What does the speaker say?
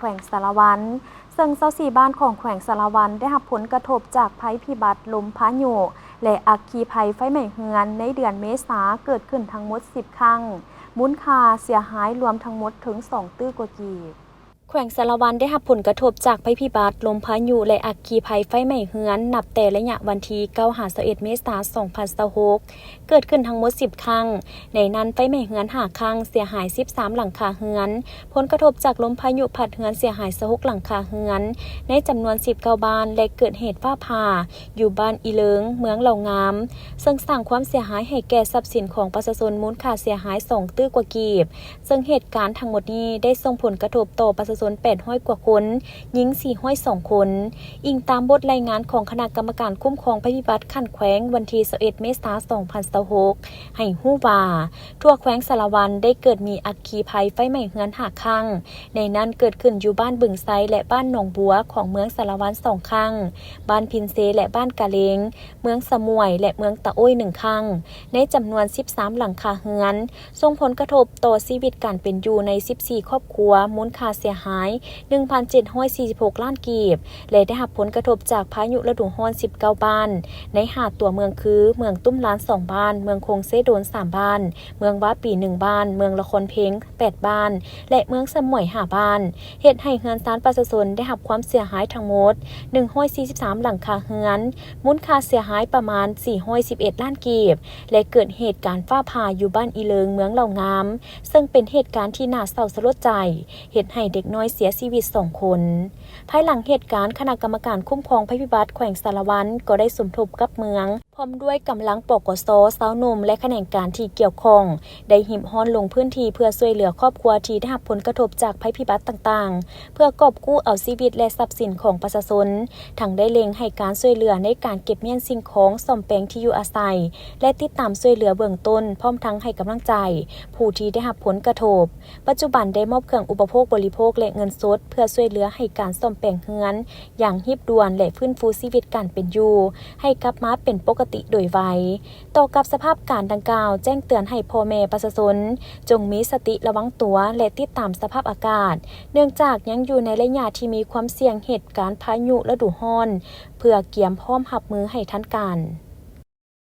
วงสารวันซึ่ง24บ้านของแขวงสารวันได้รับผลกระทบจากภัยพิบัติลมพายุและอัคคีภัยไฟไหม้เรือนในเดือนเมษาเกิดขึ้นทั้งหมด10ครั้งมูลค่าเสียหายรวมทั้งหมดถึง2ตื้อกว่ากีบแขวงสารวันได้รับผลกระทบจากภัยพิบัติลมพายุและอัคคีภัยไฟไหม้เรือนนับแต่ระยะวันที่9-21เมษายน2026เกิดขึ้นทั้งหมด10ครั้งในนั้นไฟไหม้เรือน5ครั้งเสียหาย13หลังคาเรือนผลกระทบจากลมพายุพัดเรือนเสียหาย26หลังคาเรือนในจำนวน19บ้านและเกิดเหตุฟ้าผ่าอยู่บ้านอีเลิงเมืองเหล่างามซึ่งสร้างความเสียหายให้แก่ทรัพย์สินของประชาชนมูลค่าเสียหาย2ตื้อกว่ากีบซึ่งเหตุการณ์ทั้งหมดนี้ได้ส่งผลกระทบต่อประชาชน800กว่าคนหญิง402คนอิงตามบทรายงานของคณะกรรมการคุ้มครองภัยพิบัติขั้นแขวงวันที่21เมษายน2026ให้ฮู้ว่าทั่วแขวงสารวันได้เกิดมีอัคคีภัยไฟไหม้เรือน5ครั้งในนั้นเกิดขึ้นอยู่บ้านบึงไซและบ้านหนองบัวของเมืองสารวัน2ครั้งบ้านพินเซและบ้านกะเลงเมืองสมวยและเมืองตะโอ้ย1ครั้งในจำนวน13หลังคาเรือนส่งผลกระทบต่อชีวิตการเป็นอยู่ใน14ครอบครัวมูลค่าเสียหาย 1,746 ล้านกีบและได้รับผลกระทบจากพายุฤดูร้อน19บ้านใน5ตัวเมืองคือเมืองตุ้มล้าน2บ้านเมืองคงเซโดน3บ้านเมืองวาปี1บ้านเมืองละครเพง8บ้านและเมืองสมวย5บ้านเฮ็ดให้เรือนซ่านประชาชนได้รับความเสียหายทั้งหมด143หลังคาเรือนมูลค่าเสียหายประมาณ411ล้านกีบและเกิดเหตุการณ์ฟ้าผ่าอยู่บ้านอีเลิงเมืองเหล่างามซึ่งเป็นเหตุการณ์ที่น่าเศร้าสลดใจเฮ็ดให้เด็กน้อยเสียชีวิต2คนภายหลังเหตุการณ์คณะกรรมการคุ้มครองภัยพิบัติแขวงสารวันก็ได้สมทบกับเมืองพร้อมด้วยกำลังปกส.สาวนมและแขนงการที่เกี่ยวข้องได้หิมห้อนลงพื้นที่เพื่อช่วยเหลือครอบครัวที่ได้รับผลกระทบจากภัยพิบัติต่างๆเพื่อกอบกู้เอาชีวิตและทรัพย์สินของประชาชนทั้งได้เล็งให้การช่วยเหลือในการเก็บเมี่ยนสิ่งของซ่อมแปลงที่อยู่อาศัยและติดตามช่วยเหลือเบื้องต้นพร้อมทั้งให้กำลังใจผู้ที่ได้รับผลกระทบปัจจุบันได้มอบเครื่องอุปโภคบริโภคและเงินสดเพื่อช่วยเหลือให้การซ่อมแปลงเรือนอย่างรีบด่วนและฟื้นฟูชีวิตการเป็นอยู่ให้กลับมาเป็นปกติโดยไวต่อกับสภาพการดังกล่าวแจ้งเตือนให้พ่อแม่ประชาชนจงมีสติระวังตัวและติดตามสภาพอากาศเนื่องจากยังอยู่ในระยะที่มีความเสี่ยงเหตุการณ์พายุฤดูร้อนเพื่อเตรียมพร้อมรับมือให้ทันการ